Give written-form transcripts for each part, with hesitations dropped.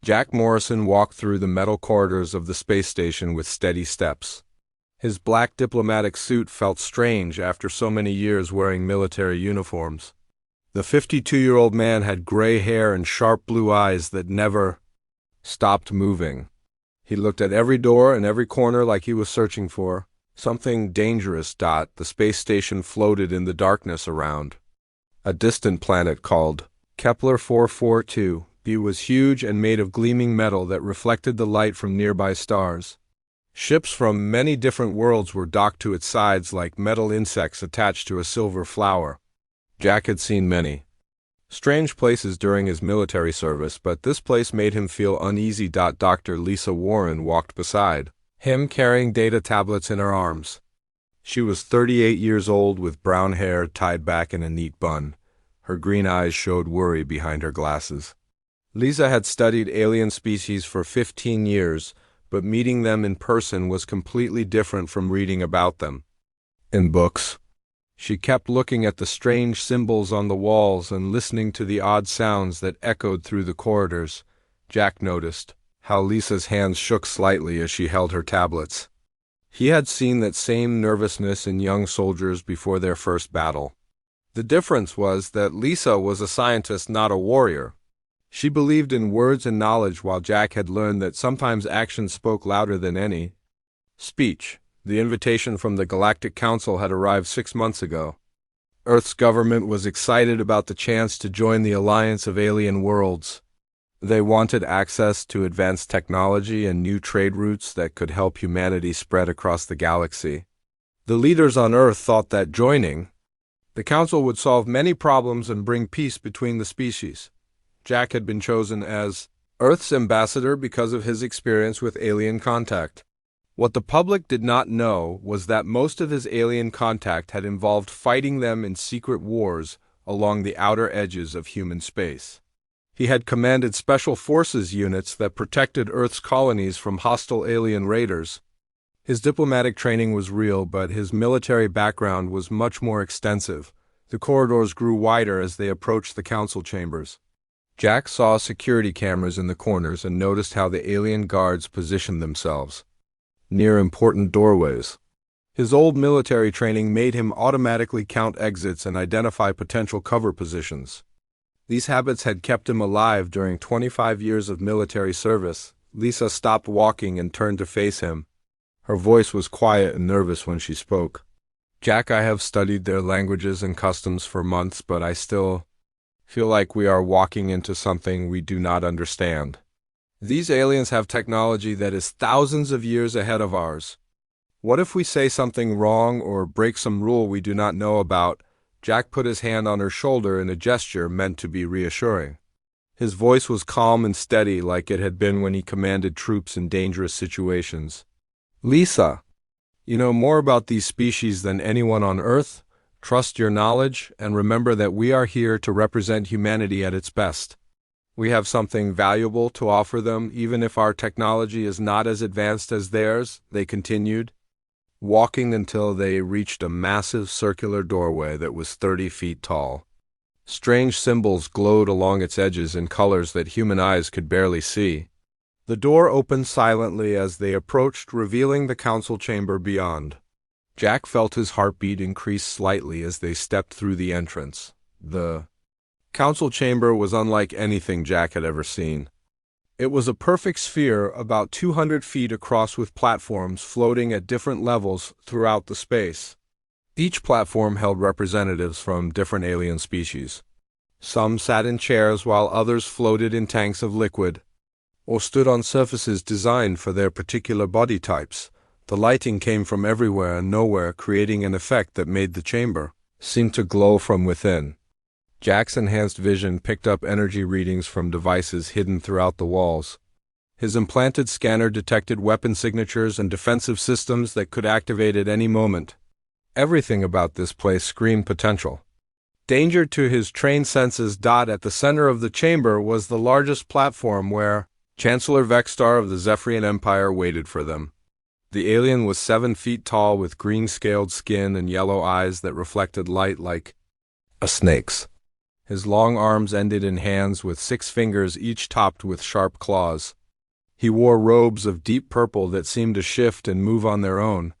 Jack Morrison walked through the metal corridors of the space station with steady steps. His black diplomatic suit felt strange after so many years wearing military uniforms. The 52-year-old man had gray hair and sharp blue eyes that never stopped moving. He looked at every door and every corner like he was searching for something dangerous. The space station floated in the darkness around a distant planet called Kepler 442b was huge and made of gleaming metal that reflected the light from nearby stars. Ships from many different worlds were docked to its sides like metal insects attached to a silver flower. Jack had seen many strange places during his military service, but this place made him feel uneasy. Dr. Lisa Warren walked beside him carrying data tablets in her arms. She was 38 years old with brown hair tied back in a neat bun. Her green eyes showed worry behind her glasses. Lisa had studied alien species for 15 years, but meeting them in person was completely different from reading about them in books. She kept looking at the strange symbols on the walls and listening to the odd sounds that echoed through the corridors. Jack noticed how Lisa's hands shook slightly as she held her tablets. He had seen that same nervousness in young soldiers before their first battle. The difference was that Lisa was a scientist, not a warrior. She believed in words and knowledge, while Jack had learned that sometimes action spoke louder than any speech. The invitation from the Galactic Council had arrived 6 months ago. Earth's government was excited about the chance to join the Alliance of Alien Worlds. They wanted access to advanced technology and new trade routes that could help humanity spread across the galaxy. The leaders on Earth thought that joining the Council would solve many problems and bring peace between the species. Jack had been chosen as Earth's ambassador because of his experience with alien contact. What the public did not know was that most of his alien contact had involved fighting them in secret wars along the outer edges of human space. He had commanded special forces units that protected Earth's colonies from hostile alien raiders. His diplomatic training was real, but his military background was much more extensive. The corridors grew wider as they approached the council chambers. Jack saw security cameras in the corners and noticed how the alien guards positioned themselves near important doorways. His old military training made him automatically count exits and identify potential cover positions. These habits had kept him alive during 25 years of military service. Lisa stopped walking and turned to face him. Her voice was quiet and nervous when she spoke. Jack, I have studied their languages and customs for months, but I still feel like we are walking into something we do not understand. These aliens have technology that is thousands of years ahead of ours. What if we say something wrong or break some rule we do not know about? Jack put his hand on her shoulder in a gesture meant to be reassuring. His voice was calm and steady, like it had been when he commanded troops in dangerous situations. Lisa, you know more about these species than anyone on Earth. Trust your knowledge and remember that we are here to represent humanity at its best. We have something valuable to offer them, even if our technology is not as advanced as theirs, they continued, walking until they reached a massive circular doorway that was 30 feet tall. Strange symbols glowed along its edges in colors that human eyes could barely see. The door opened silently as they approached, revealing the council chamber beyond. Jack felt his heartbeat increase slightly as they stepped through the entrance. The council chamber was unlike anything Jack had ever seen. It was a perfect sphere about 200 feet across with platforms floating at different levels throughout the space. Each platform held representatives from different alien species. Some sat in chairs while others floated in tanks of liquid or stood on surfaces designed for their particular body types. The lighting came from everywhere and nowhere, creating an effect that made the chamber seem to glow from within. Jack's enhanced vision picked up energy readings from devices hidden throughout the walls. His implanted scanner detected weapon signatures and defensive systems that could activate at any moment. Everything about this place screamed potential. Danger to his trained senses. At the center of the chamber was the largest platform where Chancellor Vexstar of the Zephyrian Empire waited for them. The alien was 7 feet tall with green-scaled skin and yellow eyes that reflected light like a snake's. His long arms ended in hands with 6 fingers, each topped with sharp claws. He wore robes of deep purple that seemed to shift and move on their own.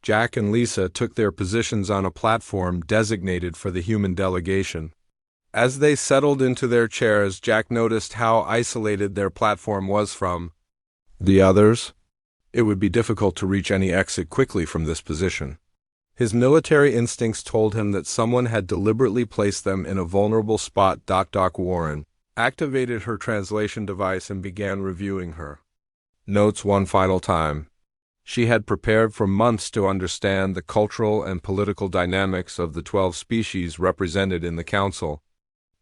Jack and Lisa took their positions on a platform designated for the human delegation. As they settled into their chairs, Jack noticed how isolated their platform was from the others. It would be difficult to reach any exit quickly from this position. His military instincts told him that someone had deliberately placed them in a vulnerable spot. Warren activated her translation device and began reviewing her notes one final time. She had prepared for months to understand the cultural and political dynamics of the 12 species represented in the council.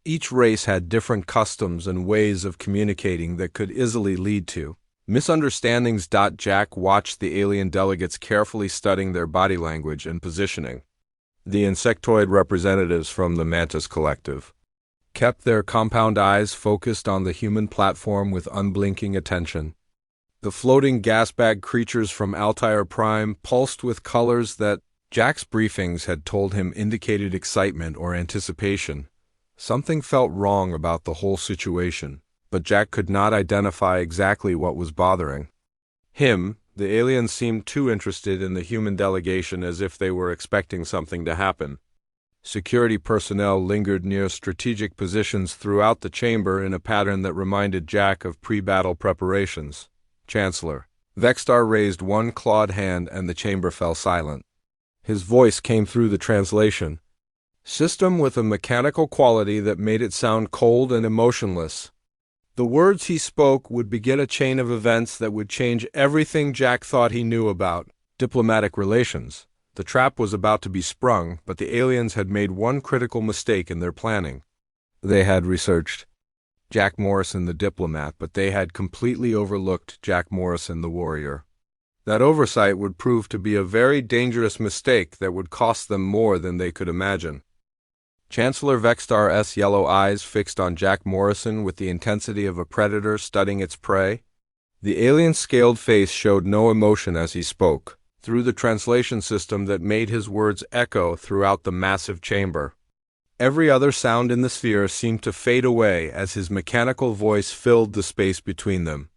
Each race had different customs and ways of communicating that could easily lead to misunderstandings. Jack watched the alien delegates carefully studying their body language and positioning. The insectoid representatives from the Mantis Collective kept their compound eyes focused on the human platform with unblinking attention. The floating gasbag creatures from Altair Prime pulsed with colors that Jack's briefings had told him indicated excitement or anticipation. Something felt wrong about the whole situation, but Jack could not identify exactly what was bothering him. The aliens seemed too interested in the human delegation, as if they were expecting something to happen. Security personnel lingered near strategic positions throughout the chamber in a pattern that reminded Jack of pre-battle preparations. Chancellor Vextar raised one clawed hand and the chamber fell silent. His voice came through the translation system with a mechanical quality that made it sound cold and emotionless. The words he spoke would begin a chain of events that would change everything Jack thought he knew about diplomatic relations. The trap was about to be sprung, but the aliens had made one critical mistake in their planning. They had researched Jack Morrison the diplomat, but they had completely overlooked Jack Morrison the warrior. That oversight would prove to be a very dangerous mistake that would cost them more than they could imagine. Chancellor Vextar's yellow eyes fixed on Jack Morrison with the intensity of a predator studying its prey. The alien's scaled face showed no emotion as he spoke, through the translation system that made his words echo throughout the massive chamber. Every other sound in the sphere seemed to fade away as his mechanical voice filled the space between them.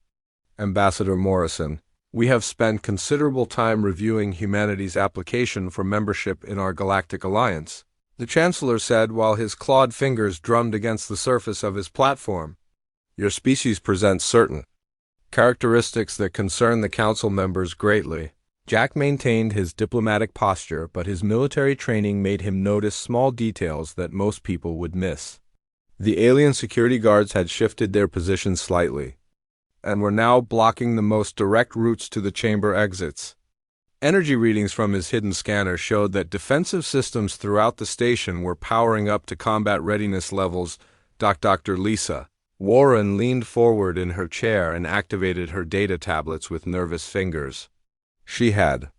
Ambassador Morrison, we have spent considerable time reviewing humanity's application for membership in our Galactic Alliance, the Chancellor said while his clawed fingers drummed against the surface of his platform. Your species presents certain characteristics that concern the Council members greatly. Jack maintained his diplomatic posture, but his military training made him notice small details that most people would miss. The alien security guards had shifted their positions slightly, and were now blocking the most direct routes to the chamber exits. Energy readings from his hidden scanner showed that defensive systems throughout the station were powering up to combat readiness levels. Dr. Lisa Warren leaned forward in her chair and activated her data tablets with nervous fingers. She had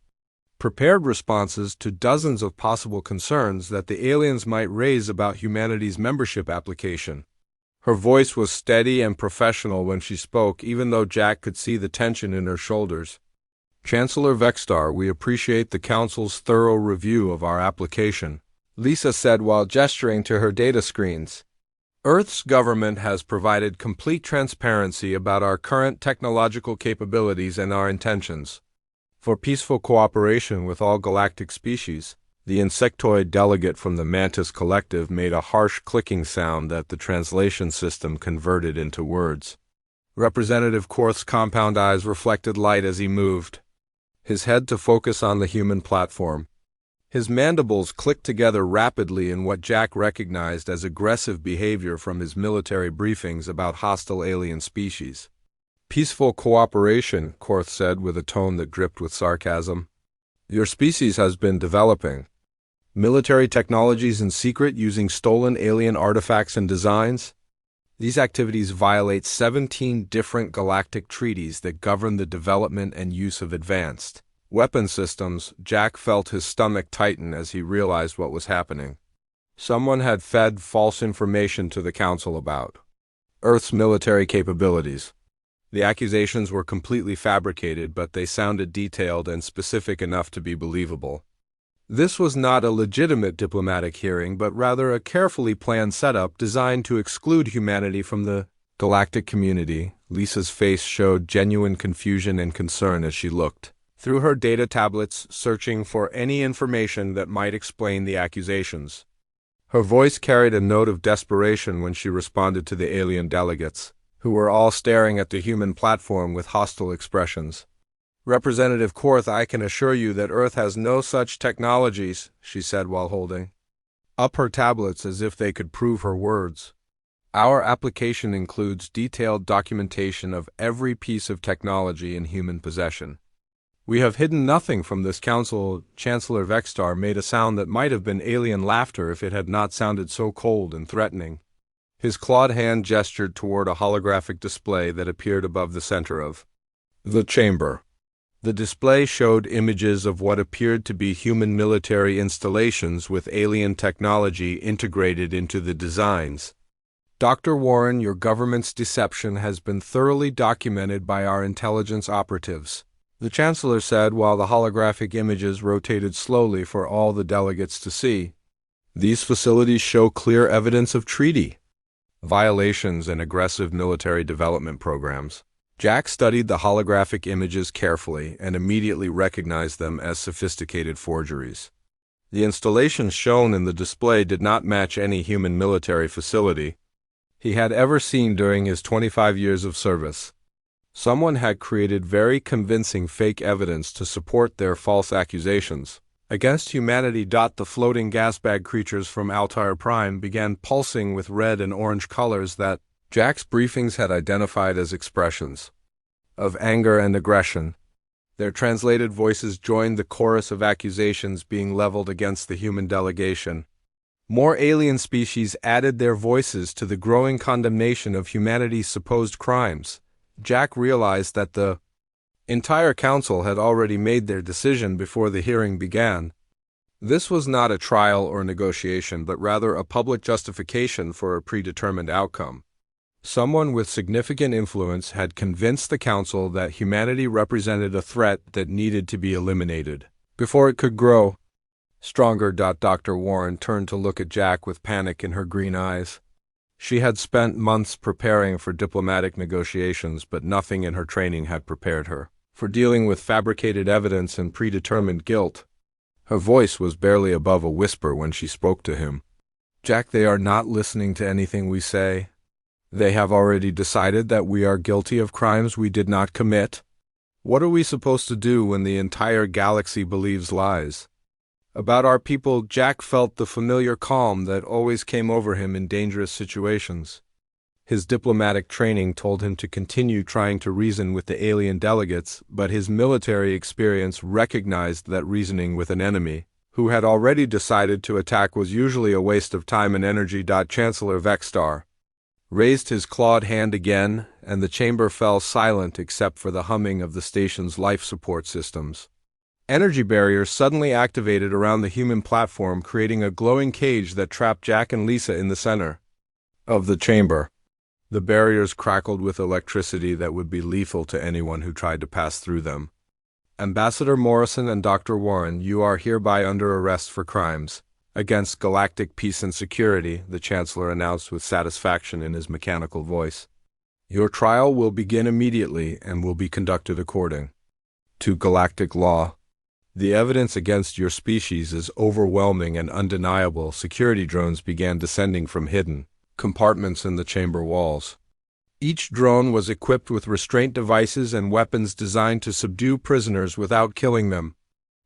prepared responses to dozens of possible concerns that the aliens might raise about humanity's membership application. Her voice was steady and professional when she spoke, even though Jack could see the tension in her shoulders. Chancellor Vextar, we appreciate the Council's thorough review of our application, Lisa said while gesturing to her data screens. Earth's government has provided complete transparency about our current technological capabilities and our intentions for peaceful cooperation with all galactic species. The insectoid delegate from the Mantis Collective made a harsh clicking sound that the translation system converted into words. Representative Korth's compound eyes reflected light as he moved his head to focus on the human platform. His mandibles clicked together rapidly in what Jack recognized as aggressive behavior from his military briefings about hostile alien species. Peaceful cooperation, Korth said with a tone that dripped with sarcasm. Your species has been developing military technologies in secret using stolen alien artifacts and designs. These activities violate 17 different galactic treaties that govern the development and use of advanced weapon systems. Jack felt his stomach tighten as he realized what was happening. Someone had fed false information to the Council about Earth's military capabilities. The accusations were completely fabricated, but they sounded detailed and specific enough to be believable. This was not a legitimate diplomatic hearing, but rather a carefully planned setup designed to exclude humanity from the galactic community. Lisa's face showed genuine confusion and concern as she looked through her data tablets, searching for any information that might explain the accusations. Her voice carried a note of desperation when she responded to the alien delegates, who were all staring at the human platform with hostile expressions. "Representative Korth, I can assure you that Earth has no such technologies," she said while holding up her tablets as if they could prove her words. "Our application includes detailed documentation of every piece of technology in human possession. We have hidden nothing from this council." Chancellor Vexstar made a sound that might have been alien laughter if it had not sounded so cold and threatening. His clawed hand gestured toward a holographic display that appeared above the center of the chamber. The display showed images of what appeared to be human military installations with alien technology integrated into the designs. "Dr. Warren, your government's deception has been thoroughly documented by our intelligence operatives," the Chancellor said while the holographic images rotated slowly for all the delegates to see. "These facilities show clear evidence of treaty violations and aggressive military development programs." Jack studied the holographic images carefully and immediately recognized them as sophisticated forgeries. The installations shown in the display did not match any human military facility he had ever seen during his 25 years of service. Someone had created very convincing fake evidence to support their false accusations against humanity. The floating gasbag creatures from Altair Prime began pulsing with red and orange colors that Jack's briefings had identified as expressions of anger and aggression. Their translated voices joined the chorus of accusations being leveled against the human delegation. More alien species added their voices to the growing condemnation of humanity's supposed crimes. Jack realized that the entire council had already made their decision before the hearing began. This was not a trial or negotiation, but rather a public justification for a predetermined outcome. Someone with significant influence had convinced the council that humanity represented a threat that needed to be eliminated before it could grow stronger. Dr. Warren turned to look at Jack with panic in her green eyes. She had spent months preparing for diplomatic negotiations, but nothing in her training had prepared her for dealing with fabricated evidence and predetermined guilt. Her voice was barely above a whisper when she spoke to him. "Jack, they are not listening to anything we say. They have already decided that we are guilty of crimes we did not commit. What are we supposed to do when the entire galaxy believes lies about our people?" Jack felt the familiar calm that always came over him in dangerous situations. His diplomatic training told him to continue trying to reason with the alien delegates, but his military experience recognized that reasoning with an enemy who had already decided to attack was usually a waste of time and energy. Chancellor Vexstar raised his clawed hand again, and the chamber fell silent except for the humming of the station's life support systems. Energy barriers suddenly activated around the human platform, creating a glowing cage that trapped Jack and Lisa in the center of the chamber. The barriers crackled with electricity that would be lethal to anyone who tried to pass through them. "Ambassador Morrison and Dr. Warren, you are hereby under arrest for crimes against galactic peace and security," the Chancellor announced with satisfaction in his mechanical voice. "Your trial will begin immediately and will be conducted according to galactic law. The evidence against your species is overwhelming and undeniable." Security drones began descending from hidden compartments in the chamber walls. Each drone was equipped with restraint devices and weapons designed to subdue prisoners without killing them.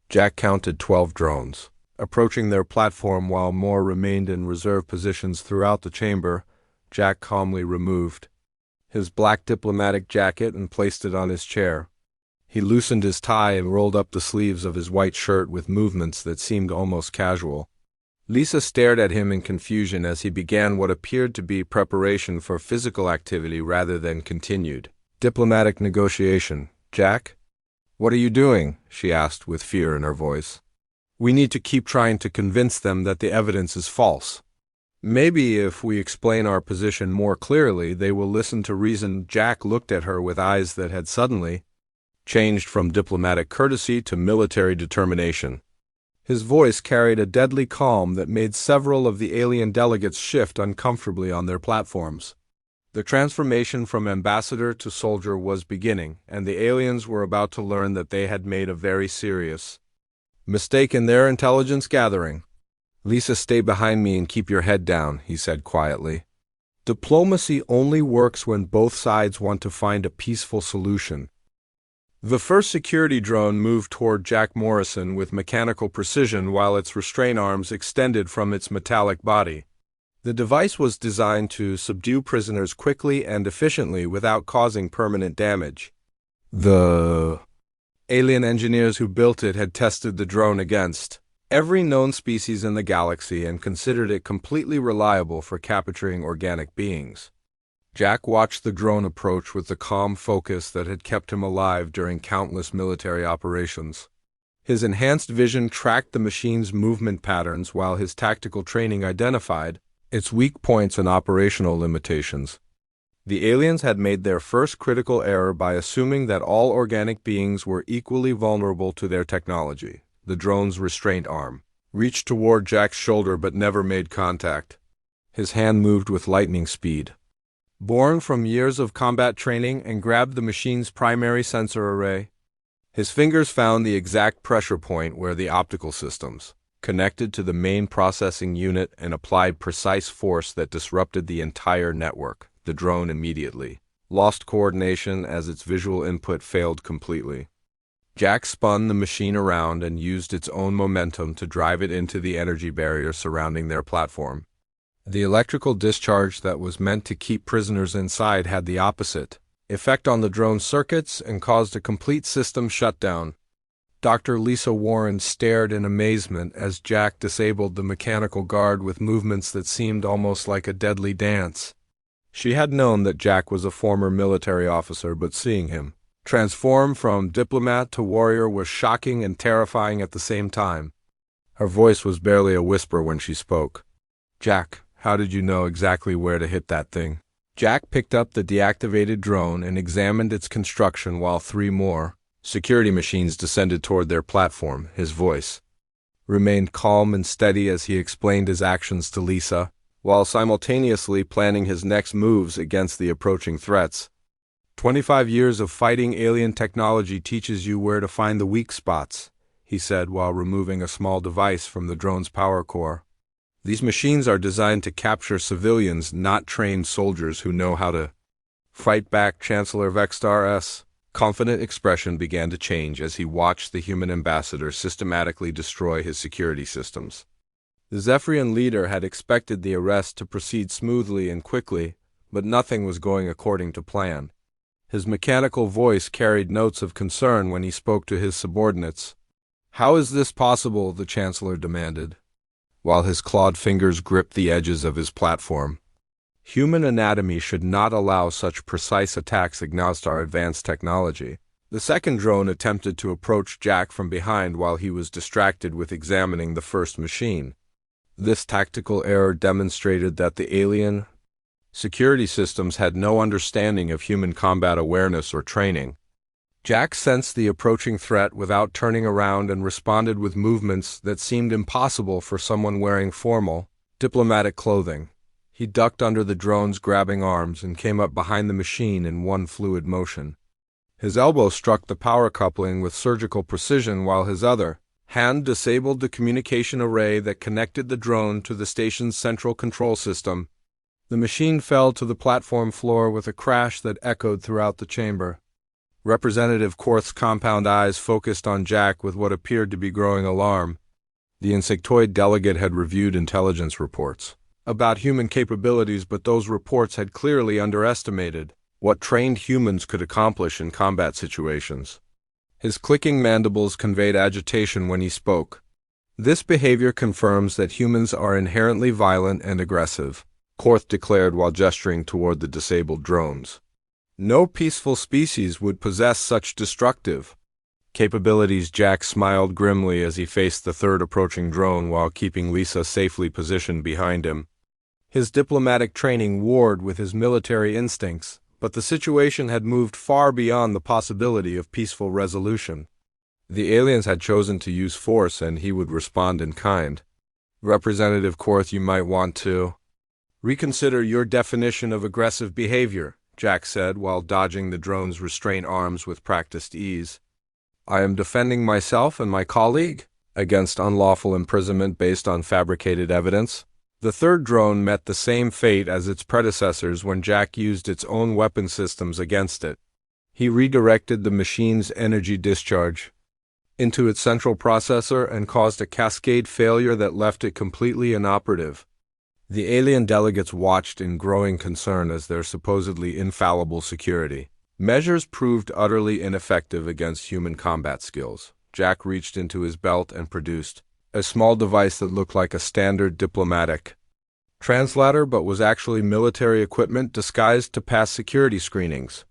Jack counted 12 drones approaching their platform while more remained in reserve positions throughout the chamber. Jack calmly removed his black diplomatic jacket and placed it on his chair. He loosened his tie and rolled up the sleeves of his white shirt with movements that seemed almost casual. Lisa stared at him in confusion as he began what appeared to be preparation for physical activity rather than continued diplomatic negotiation. "Jack, what are you doing?" she asked with fear in her voice. "We need to keep trying to convince them that the evidence is false. Maybe if we explain our position more clearly, they will listen to reason." Jack looked at her with eyes that had suddenly changed from diplomatic courtesy to military determination. His voice carried a deadly calm that made several of the alien delegates shift uncomfortably on their platforms. The transformation from ambassador to soldier was beginning, and the aliens were about to learn that they had made a very serious mistake in their intelligence gathering. "Lisa, stay behind me and keep your head down," he said quietly. "Diplomacy only works when both sides want to find a peaceful solution." The first security drone moved toward Jack Morrison with mechanical precision while its restraint arms extended from its metallic body. The device was designed to subdue prisoners quickly and efficiently without causing permanent damage. The alien engineers who built it had tested the drone against every known species in the galaxy and considered it completely reliable for capturing organic beings. Jack watched the drone approach with the calm focus that had kept him alive during countless military operations. His enhanced vision tracked the machine's movement patterns while his tactical training identified its weak points and operational limitations. The aliens had made their first critical error by assuming that all organic beings were equally vulnerable to their technology. The drone's restraint arm reached toward Jack's shoulder but never made contact. His hand moved with lightning speed, born from years of combat training, and grabbed the machine's primary sensor array. His fingers found the exact pressure point where the optical systems connected to the main processing unit and applied precise force that disrupted the entire network. The drone immediately lost coordination as its visual input failed completely. Jack spun the machine around and used its own momentum to drive it into the energy barrier surrounding their platform. The electrical discharge that was meant to keep prisoners inside had the opposite effect on the drone's circuits and caused a complete system shutdown. Dr. Lisa Warren stared in amazement as Jack disabled the mechanical guard with movements that seemed almost like a deadly dance. She had known that Jack was a former military officer, but seeing him transform from diplomat to warrior was shocking and terrifying at the same time. Her voice was barely a whisper when she spoke. "Jack, how did you know exactly where to hit that thing?" Jack picked up the deactivated drone and examined its construction while three more security machines descended toward their platform. His voice remained calm and steady as he explained his actions to Lisa, while simultaneously planning his next moves against the approaching threats. 25 years of fighting alien technology teaches you where to find the weak spots," he said while removing a small device from the drone's power core. "These machines are designed to capture civilians, not trained soldiers who know how to fight back." Chancellor Vextar's confident expression began to change as he watched the human ambassador systematically destroy his security systems. The Zephyrian leader had expected the arrest to proceed smoothly and quickly, but nothing was going according to plan. His mechanical voice carried notes of concern when he spoke to his subordinates. "How is this possible?" the Chancellor demanded, while his clawed fingers gripped the edges of his platform. "Human anatomy should not allow such precise attacks against our advanced technology." The second drone attempted to approach Jack from behind while he was distracted with examining the first machine. This tactical error demonstrated that the alien security systems had no understanding of human combat awareness or training. Jack sensed the approaching threat without turning around and responded with movements that seemed impossible for someone wearing formal, diplomatic clothing. He ducked under the drone's grabbing arms and came up behind the machine in one fluid motion. His elbow struck the power coupling with surgical precision while his other hand disabled the communication array that connected the drone to the station's central control system. The machine fell to the platform floor with a crash that echoed throughout the chamber. Representative Korth's compound eyes focused on Jack with what appeared to be growing alarm. The insectoid delegate had reviewed intelligence reports about human capabilities, but those reports had clearly underestimated what trained humans could accomplish in combat situations. His clicking mandibles conveyed agitation when he spoke. "This behavior confirms that humans are inherently violent and aggressive," Korth declared while gesturing toward the disabled drones. "No peaceful species would possess such destructive capabilities." Jack smiled grimly as he faced the third approaching drone while keeping Lisa safely positioned behind him. His diplomatic training warred with his military instincts, but the situation had moved far beyond the possibility of peaceful resolution. The aliens had chosen to use force and he would respond in kind. Representative Korth, you might want to reconsider your definition of aggressive behavior, Jack said while dodging the drone's restraint arms with practiced ease. I am defending myself and my colleague against unlawful imprisonment based on fabricated evidence. The third drone met the same fate as its predecessors when Jack used its own weapon systems against it. He redirected the machine's energy discharge into its central processor and caused a cascade failure that left it completely inoperative. The alien delegates watched in growing concern as their supposedly infallible security measures proved utterly ineffective against human combat skills. Jack reached into his belt and produced a small device that looked like a standard diplomatic translator but was actually military equipment disguised to pass security screenings.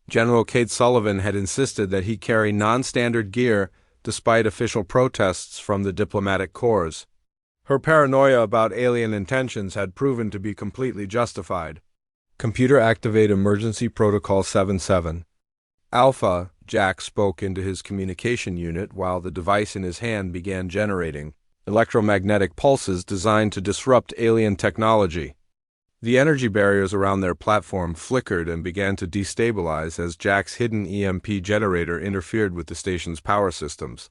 General Kate Sullivan had insisted that he carry non-standard gear despite official protests from the diplomatic corps. Her paranoia about alien intentions had proven to be completely justified. Computer activate emergency protocol 77. Alpha, Jack spoke into his communication unit while the device in his hand began generating electromagnetic pulses designed to disrupt alien technology. The energy barriers around their platform flickered and began to destabilize as Jack's hidden EMP generator interfered with the station's power systems.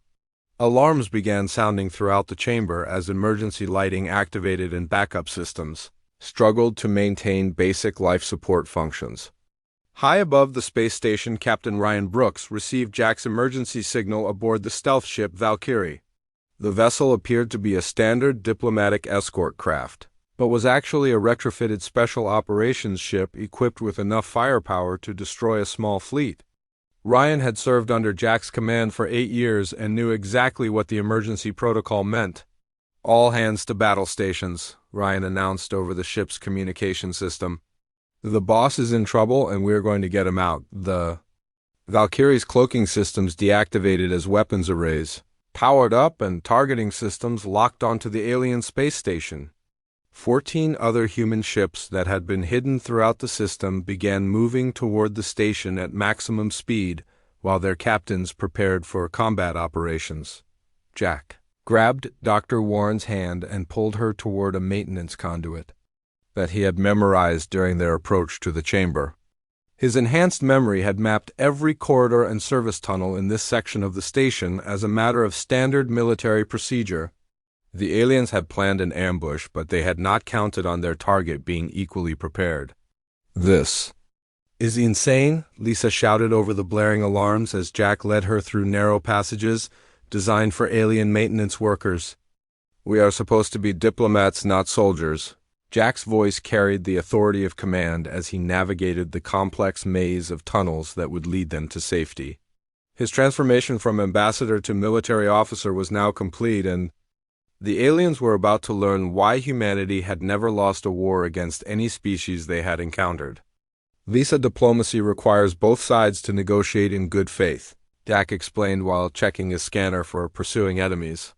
Alarms began sounding throughout the chamber as emergency lighting activated and backup systems struggled to maintain basic life support functions. High above the space station, Captain Ryan Brooks received Jack's emergency signal aboard the stealth ship Valkyrie. The vessel appeared to be a standard diplomatic escort craft, but was actually a retrofitted special operations ship equipped with enough firepower to destroy a small fleet. Ryan had served under Jack's command for 8 years and knew exactly what the emergency protocol meant. All hands to battle stations, Ryan announced over the ship's communication system. The boss is in trouble and we're going to get him out. The Valkyrie's cloaking systems deactivated as weapons arrays, powered up and targeting systems locked onto the alien space station. 14 other human ships that had been hidden throughout the system began moving toward the station at maximum speed while their captains prepared for combat operations. Jack grabbed Dr. Warren's hand and pulled her toward a maintenance conduit that he had memorized during their approach to the chamber. His enhanced memory had mapped every corridor and service tunnel in this section of the station as a matter of standard military procedure. The aliens had planned an ambush, but they had not counted on their target being equally prepared. "This is insane," Lisa shouted over the blaring alarms as Jack led her through narrow passages designed for alien maintenance workers. "We are supposed to be diplomats, not soldiers." Jack's voice carried the authority of command as he navigated the complex maze of tunnels that would lead them to safety. His transformation from ambassador to military officer was now complete, and the aliens were about to learn why humanity had never lost a war against any species they had encountered. Visa diplomacy requires both sides to negotiate in good faith, Jack explained while checking his scanner for pursuing enemies.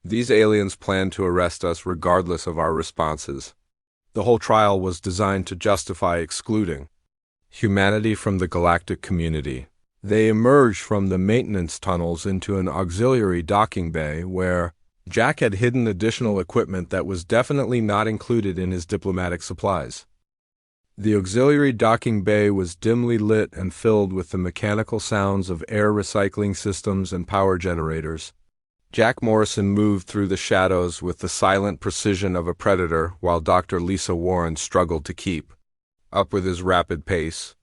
These aliens planned to arrest us regardless of our responses. The whole trial was designed to justify excluding humanity from the galactic community. They emerged from the maintenance tunnels into an auxiliary docking bay where Jack had hidden additional equipment that was definitely not included in his diplomatic supplies. The auxiliary docking bay was dimly lit and filled with the mechanical sounds of air recycling systems and power generators. Jack Morrison moved through the shadows with the silent precision of a predator while Dr. Lisa Warren struggled to keep up with his rapid pace.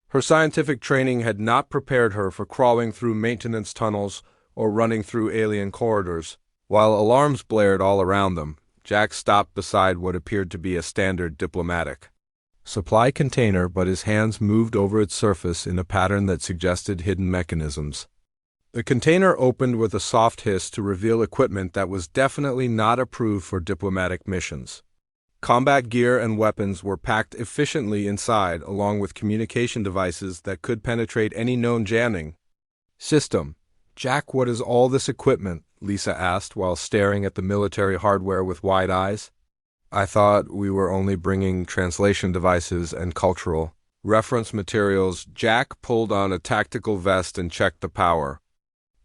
Her scientific training had not prepared her for crawling through maintenance tunnels or running through alien corridors. While alarms blared all around them, Jack stopped beside what appeared to be a standard diplomatic supply container, but his hands moved over its surface in a pattern that suggested hidden mechanisms. The container opened with a soft hiss to reveal equipment that was definitely not approved for diplomatic missions. Combat gear and weapons were packed efficiently inside, along with communication devices that could penetrate any known jamming system. "Jack, what is all this equipment?" Lisa asked while staring at the military hardware with wide eyes. "I thought we were only bringing translation devices and cultural reference materials." Jack pulled on a tactical vest and checked the power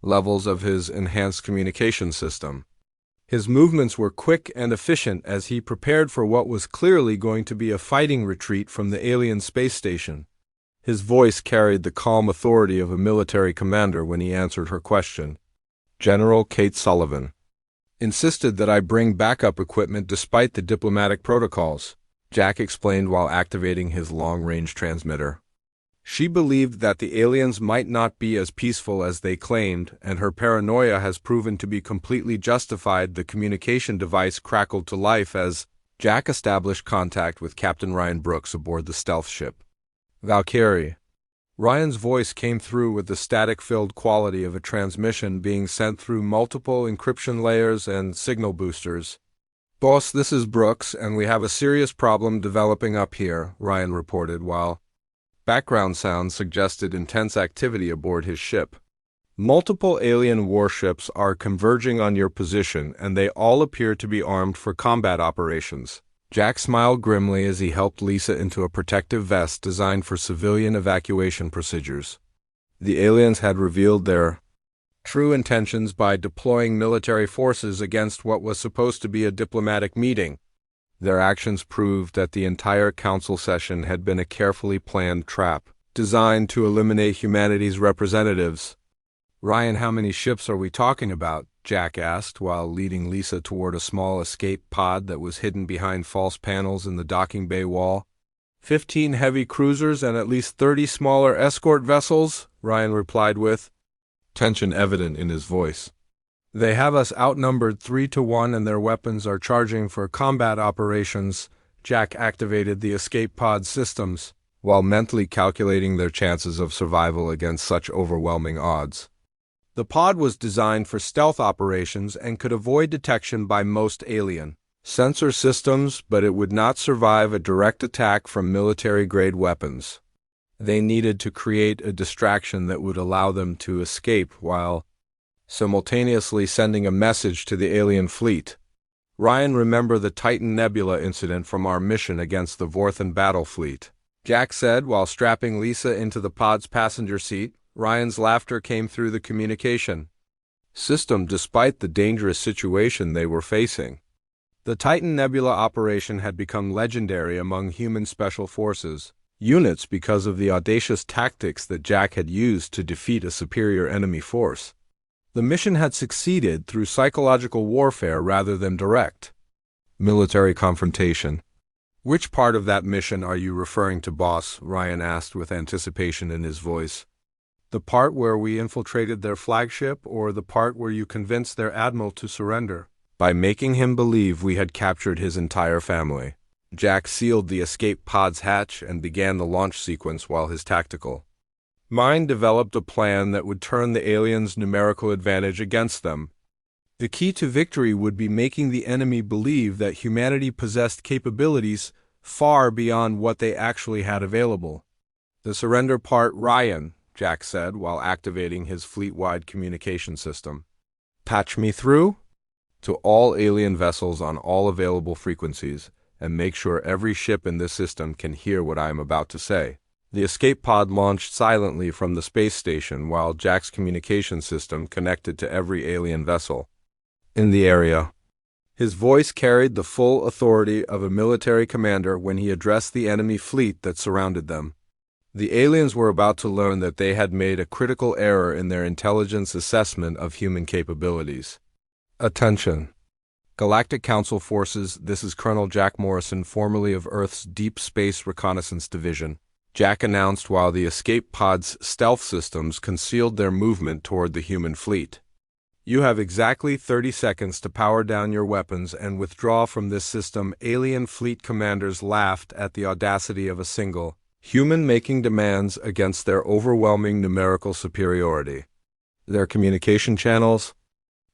levels of his enhanced communication system. His movements were quick and efficient as he prepared for what was clearly going to be a fighting retreat from the alien space station. His voice carried the calm authority of a military commander when he answered her question. General Kate Sullivan insisted that I bring backup equipment despite the diplomatic protocols, Jack explained while activating his long-range transmitter. She believed that the aliens might not be as peaceful as they claimed, and her paranoia has proven to be completely justified. The communication device crackled to life as Jack established contact with Captain Ryan Brooks aboard the stealth ship. Valkyrie. Ryan's voice came through with the static-filled quality of a transmission being sent through multiple encryption layers and signal boosters. Boss, this is Brooks, and we have a serious problem developing up here, Ryan reported while background sounds suggested intense activity aboard his ship. Multiple alien warships are converging on your position, and they all appear to be armed for combat operations. Jack smiled grimly as he helped Lisa into a protective vest designed for civilian evacuation procedures. The aliens had revealed their true intentions by deploying military forces against what was supposed to be a diplomatic meeting. Their actions proved that the entire council session had been a carefully planned trap, designed to eliminate humanity's representatives. Ryan, how many ships are we talking about? Jack asked while leading Lisa toward a small escape pod that was hidden behind false panels in the docking bay wall. 15 heavy cruisers and at least 30 smaller escort vessels, Ryan replied with tension evident in his voice. They have us outnumbered 3-1 and their weapons are charging for combat operations. Jack activated the escape pod systems, while mentally calculating their chances of survival against such overwhelming odds. The pod was designed for stealth operations and could avoid detection by most alien sensor systems, but it would not survive a direct attack from military-grade weapons. They needed to create a distraction that would allow them to escape while simultaneously sending a message to the alien fleet. Ryan, remember the Titan Nebula incident from our mission against the Vorthan battle fleet, Jack said while strapping Lisa into the pod's passenger seat. Ryan's laughter came through the communication system despite the dangerous situation they were facing. The Titan Nebula operation had become legendary among human special forces units because of the audacious tactics that Jack had used to defeat a superior enemy force. The mission had succeeded through psychological warfare rather than direct military confrontation. Which part of that mission are you referring to, boss? Ryan asked with anticipation in his voice. The part where we infiltrated their flagship, or the part where you convinced their admiral to surrender? By making him believe we had captured his entire family. Jack sealed the escape pod's hatch and began the launch sequence while his tactical mind developed a plan that would turn the aliens' numerical advantage against them. The key to victory would be making the enemy believe that humanity possessed capabilities far beyond what they actually had available. The surrender part, Ryan, Jack said while activating his fleet-wide communication system. Patch me through to all alien vessels on all available frequencies, and make sure every ship in this system can hear what I am about to say. The escape pod launched silently from the space station while Jack's communication system connected to every alien vessel in the area. His voice carried the full authority of a military commander when he addressed the enemy fleet that surrounded them. The aliens were about to learn that they had made a critical error in their intelligence assessment of human capabilities. Attention. Galactic Council Forces, this is Colonel Jack Morrison, formerly of Earth's Deep Space Reconnaissance Division, Jack announced while the escape pod's stealth systems concealed their movement toward the human fleet. You have exactly 30 seconds to power down your weapons and withdraw from this system. Alien fleet commanders laughed at the audacity of a single human making demands against their overwhelming numerical superiority. Their communication channels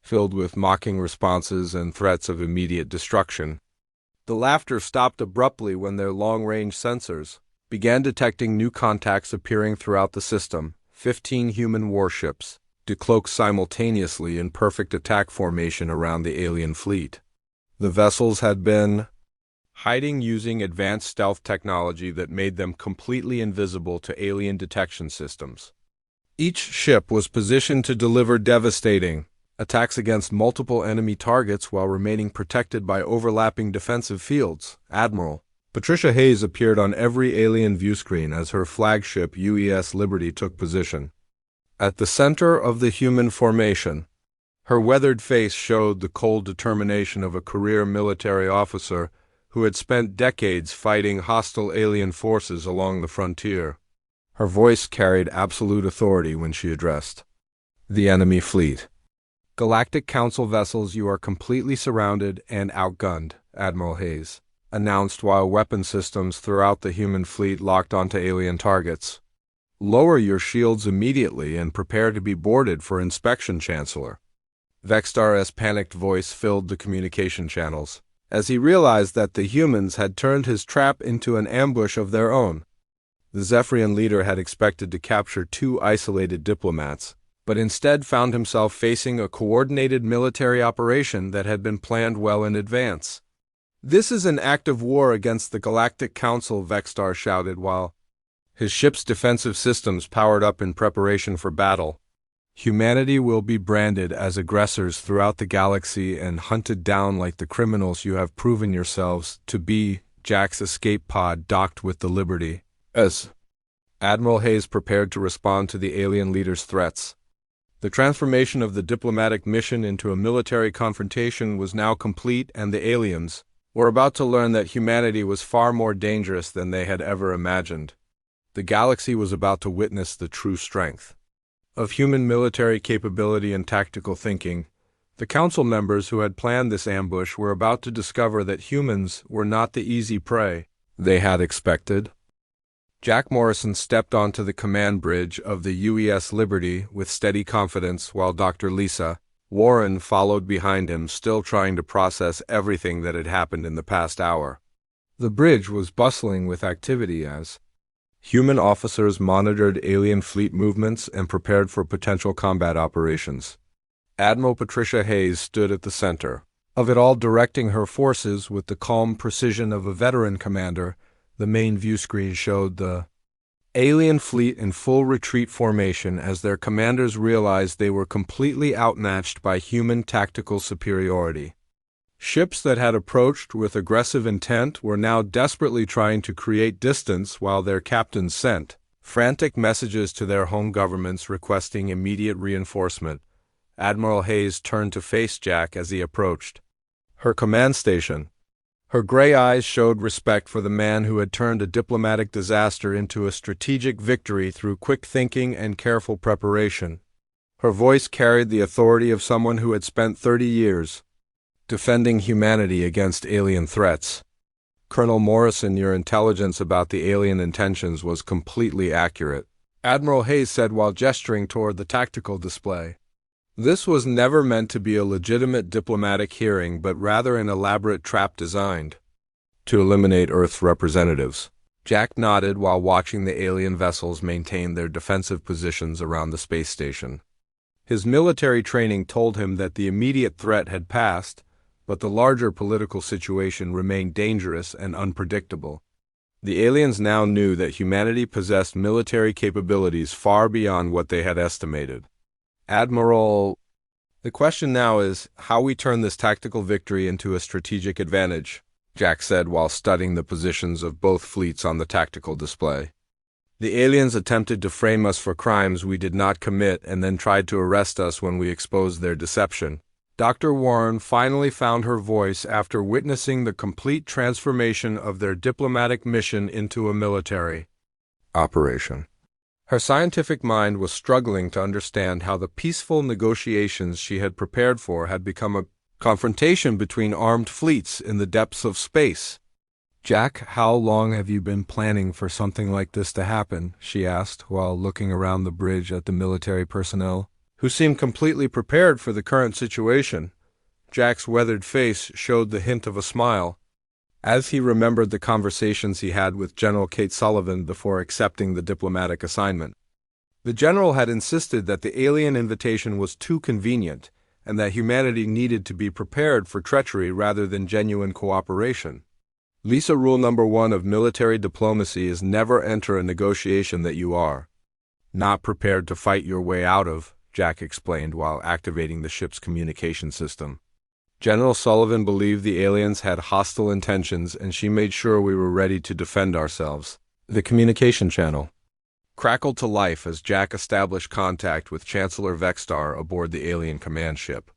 filled with mocking responses and threats of immediate destruction. The laughter stopped abruptly when their long-range sensors began detecting new contacts appearing throughout the system. 15 human warships decloaked simultaneously in perfect attack formation around the alien fleet. The vessels had been hiding using advanced stealth technology that made them completely invisible to alien detection systems. Each ship was positioned to deliver devastating attacks against multiple enemy targets while remaining protected by overlapping defensive fields. Admiral Patricia Hayes appeared on every alien viewscreen as her flagship UES Liberty took position. At the center of the human formation, her weathered face showed the cold determination of a career military officer who had spent decades fighting hostile alien forces along the frontier. Her voice carried absolute authority when she addressed the enemy fleet. "Galactic Council vessels, you are completely surrounded and outgunned," Admiral Hayes announced while weapon systems throughout the human fleet locked onto alien targets. "Lower your shields immediately and prepare to be boarded for inspection, Chancellor." Vextar's panicked voice filled the communication channels as he realized that the humans had turned his trap into an ambush of their own. The Zephyrian leader had expected to capture 2 isolated diplomats, but instead found himself facing a coordinated military operation that had been planned well in advance. "This is an act of war against the Galactic Council," Vextar shouted while his ship's defensive systems powered up in preparation for battle. "Humanity will be branded as aggressors throughout the galaxy and hunted down like the criminals you have proven yourselves to be." Jack's escape pod docked with the Liberty as Admiral Hayes prepared to respond to the alien leader's threats. The transformation of the diplomatic mission into a military confrontation was now complete, and the aliens were about to learn that humanity was far more dangerous than they had ever imagined. The galaxy was about to witness the true strength of human military capability and tactical thinking. The council members who had planned this ambush were about to discover that humans were not the easy prey they had expected. Jack Morrison stepped onto the command bridge of the UES Liberty with steady confidence while Dr. Lisa Warren followed behind him, still trying to process everything that had happened in the past hour. The bridge was bustling with activity as human officers monitored alien fleet movements and prepared for potential combat operations. Admiral Patricia Hayes stood at the center of it all, directing her forces with the calm precision of a veteran commander. The main view screen showed the alien fleet in full retreat formation as their commanders realized they were completely outmatched by human tactical superiority. Ships that had approached with aggressive intent were now desperately trying to create distance while their captains sent frantic messages to their home governments requesting immediate reinforcement. Admiral Hayes turned to face Jack as he approached her command station. Her gray eyes showed respect for the man who had turned a diplomatic disaster into a strategic victory through quick thinking and careful preparation. Her voice carried the authority of someone who had spent 30 years defending humanity against alien threats. "Colonel Morrison, your intelligence about the alien intentions was completely accurate," Admiral Hayes said while gesturing toward the tactical display. "This was never meant to be a legitimate diplomatic hearing, but rather an elaborate trap designed to eliminate Earth's representatives." Jack nodded while watching the alien vessels maintain their defensive positions around the space station. His military training told him that the immediate threat had passed, but the larger political situation remained dangerous and unpredictable. The aliens now knew that humanity possessed military capabilities far beyond what they had estimated. "Admiral, the question now is how we turn this tactical victory into a strategic advantage," Jack said while studying the positions of both fleets on the tactical display. "The aliens attempted to frame us for crimes we did not commit and then tried to arrest us when we exposed their deception." Dr. Warren finally found her voice after witnessing the complete transformation of their diplomatic mission into a military operation. Her scientific mind was struggling to understand how the peaceful negotiations she had prepared for had become a confrontation between armed fleets in the depths of space. "Jack, how long have you been planning for something like this to happen?" she asked while looking around the bridge at the military personnel, who seemed completely prepared for the current situation. Jack's weathered face showed the hint of a smile as he remembered the conversations he had with General Kate Sullivan before accepting the diplomatic assignment. The general had insisted that the alien invitation was too convenient and that humanity needed to be prepared for treachery rather than genuine cooperation. Lisa, rule number 1 of military diplomacy is never enter a negotiation that you are not prepared to fight your way out of, Jack explained while activating the ship's communication system. General Sullivan believed the aliens had hostile intentions, and she made sure we were ready to defend ourselves. The communication channel crackled to life as Jack established contact with Chancellor Vexstar aboard the alien command ship.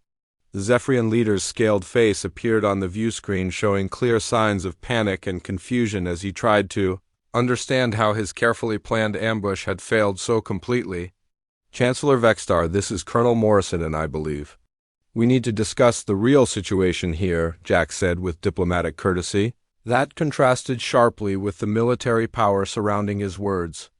The Zephyrian leader's scaled face appeared on the view screen, showing clear signs of panic and confusion as he tried to understand how his carefully planned ambush had failed so completely. Chancellor Vexstar, this is Colonel Morrison and I believe. We need to discuss the real situation here, Jack said with diplomatic courtesy. That contrasted sharply with the military power surrounding his words.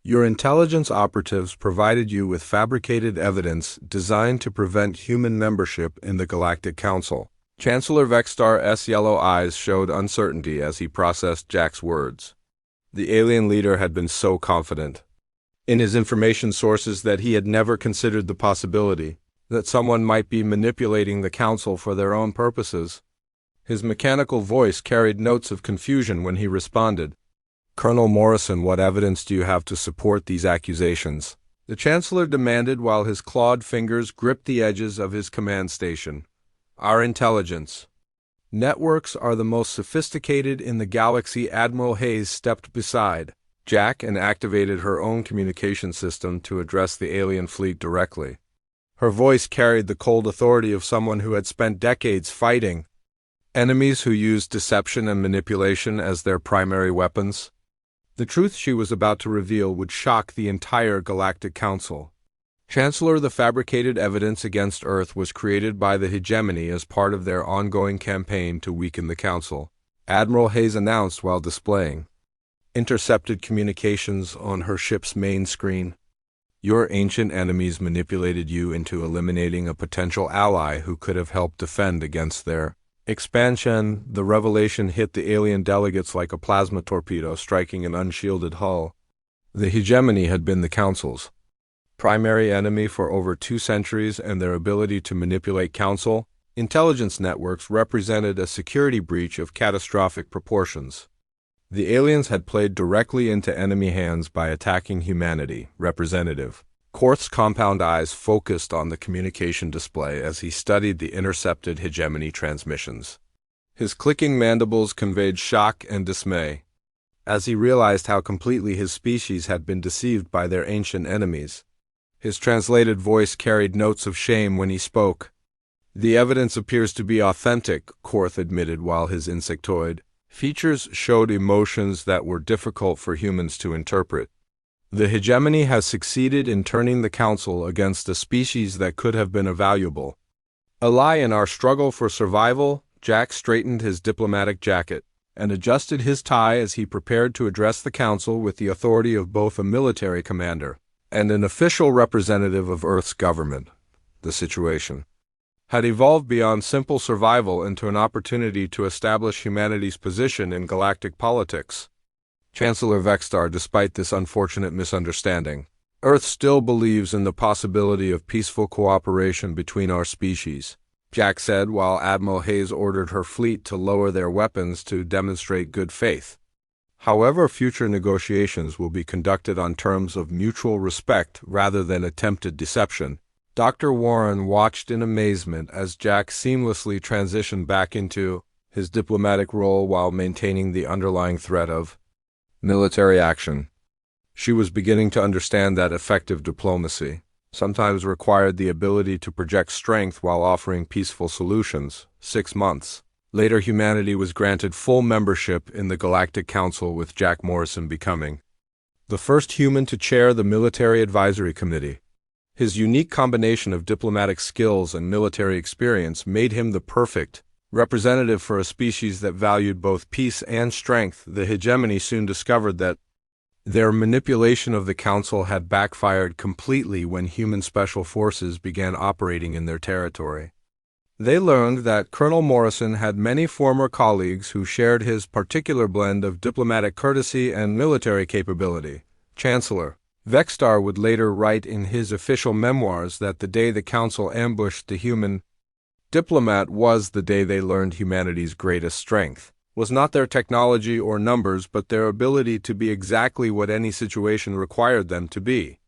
Your intelligence operatives provided you with fabricated evidence designed to prevent human membership in the Galactic Council. Chancellor Vexstar's yellow eyes showed uncertainty as he processed Jack's words. The alien leader had been so confident in his information sources that he had never considered the possibility that someone might be manipulating the Council for their own purposes. His mechanical voice carried notes of confusion when he responded. Colonel Morrison, what evidence do you have to support these accusations? The Chancellor demanded while his clawed fingers gripped the edges of his command station. Our intelligence networks are the most sophisticated in the galaxy. Admiral Hayes stepped beside Jack and activated her own communication system to address the alien fleet directly. Her voice carried the cold authority of someone who had spent decades fighting enemies who used deception and manipulation as their primary weapons. The truth she was about to reveal would shock the entire Galactic Council. Chancellor, the fabricated evidence against Earth was created by the hegemony as part of their ongoing campaign to weaken the Council, Admiral Hayes announced while displaying intercepted communications on her ship's main screen. Your ancient enemies manipulated you into eliminating a potential ally who could have helped defend against their expansion. The revelation hit the alien delegates like a plasma torpedo striking an unshielded hull. The hegemony had been the Council's primary enemy for over 2 centuries, and their ability to manipulate Council intelligence networks represented a security breach of catastrophic proportions. The aliens had played directly into enemy hands by attacking humanity. Representative Korth's compound eyes focused on the communication display as he studied the intercepted hegemony transmissions. His clicking mandibles conveyed shock and dismay as he realized how completely his species had been deceived by their ancient enemies. His translated voice carried notes of shame when he spoke. The evidence appears to be authentic, Korth admitted while his insectoid features showed emotions that were difficult for humans to interpret. The hegemony has succeeded in turning the Council against a species that could have been a valuable ally in our struggle for survival. Jack straightened his diplomatic jacket and adjusted his tie as he prepared to address the Council with the authority of both a military commander and an official representative of Earth's government. The situation had evolved beyond simple survival into an opportunity to establish humanity's position in galactic politics. Chancellor Vexstar, despite this unfortunate misunderstanding, Earth still believes in the possibility of peaceful cooperation between our species, Jack said while Admiral Hayes ordered her fleet to lower their weapons to demonstrate good faith. However, future negotiations will be conducted on terms of mutual respect rather than attempted deception. Dr. Warren watched in amazement as Jack seamlessly transitioned back into his diplomatic role while maintaining the underlying threat of military action. She was beginning to understand that effective diplomacy sometimes required the ability to project strength while offering peaceful solutions. 6 months later, humanity was granted full membership in the Galactic Council, with Jack Morrison becoming the first human to chair the Military Advisory Committee. His unique combination of diplomatic skills and military experience made him the perfect representative for a species that valued both peace and strength. The hegemony soon discovered that their manipulation of the Council had backfired completely when human special forces began operating in their territory. They learned that Colonel Morrison had many former colleagues who shared his particular blend of diplomatic courtesy and military capability. Chancellor Vexstar would later write in his official memoirs that the day the Council ambushed the human Diplomat was the day they learned humanity's greatest strength was not their technology or numbers, but their ability to be exactly what any situation required them to be.